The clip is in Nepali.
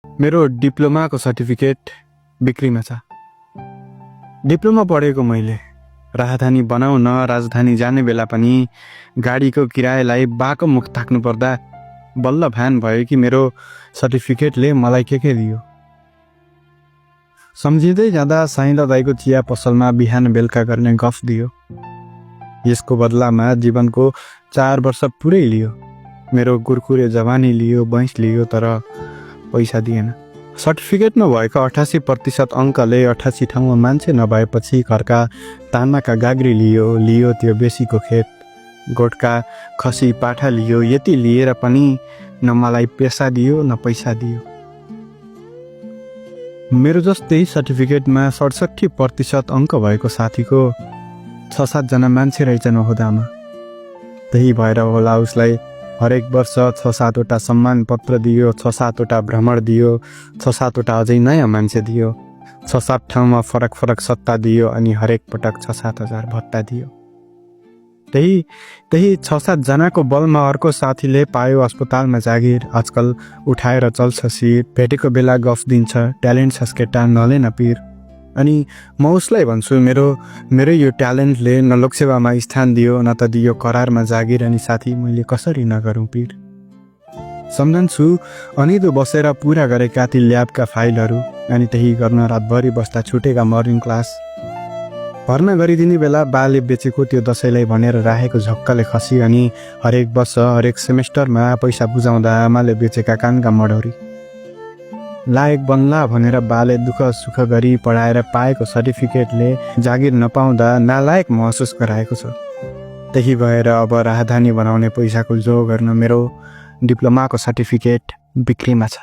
मेरो डिप्लोमाको सर्टिफिकेट बिक्रीमा छ। डिप्लोमा पढेको मैले राजधानी बनाउन राजधानी जाने बेला पनि गाडीको किरायालाई बाको मुख ताक्नु पर्दा बल्ल भान भयो कि मेरो सर्टिफिकेटले मलाई के दियो। सम्झिँदै जाँदा साइँला दाइको चिया पसलमा बिहान बेलुका गर्ने गफ दियो। यसको बदलामा जीवनको 4 वर्ष पुरै लियो। मेरो कुरकुरे जवानी लियो, बैंस लियो, तर पैसा दिएन। सर्टिफिकेटमा भएका 88% अङ्कले 88 ठाउँमा मान्छे नभएपछि घरका तामाका गाग्री लियो त्यो बेसीको खेत, गोठका खसी पाठा लियो। यति लिएर पनि न मलाई पेसा दियो न पैसा दियो। मेरो जस्तै सर्टिफिकेटमा 67% अङ्क भएको साथीको 6-7 जना मान्छे रहेछन् ओहदामा। त्यही भएर होला उसलाई हरेक वर्ष 6-7 वटा सम्मान पत्र दियो, 6-7 वटा भ्रमण दियो, 6-7 वटा अझै नयाँ मान्छे दियो, 6-7 ठाउँमा फरक सत्ता दियो अनि हरेक पटक 6-7 हजार भत्ता दियो। त्यही 6-7 जनाको बलमा अर्को साथीले पायो अस्पतालमा जागिर। आजकल उठाएर चल्छ सिट, भेटेको बेला गफ दिन्छ, ट्यालेन्ट छस् केटा नले न पिर। अनि म उसलाई भन्छु मेरो यो ट्यालेन्टले न लोकसेवामा स्थान दियो न त दियो करारमा जागिर। अनि साथी मैले कसरी नगरौँ पिर। सम्झन्छु अनिदो बसेर पुरा गरेका ती ल्याबका फाइलहरू, अनि त्यही गर्न रातभरि बस्दा छुटेका मर्निङ क्लास। भर्ना गरिदिने बेला बाले बेचेको त्यो दसैँलाई भनेर राखेको झक्काले खसी। अनि हरेक वर्ष हरेक सेमेस्टरमा पैसा बुझाउँदा आमाले बेचेका कानका मडौरी। लायक बन्ला भनेर बाले दुःख सुख गरी पढाएर पाएको सर्टिफिकेटले जागिर नपाउँदा नालायक महसुस गराएको छ। त्यही भएर अब राजधानी बनाउने पैसाको जो गर्न मेरो डिप्लोमाको सर्टिफिकेट बिक्रीमा छ।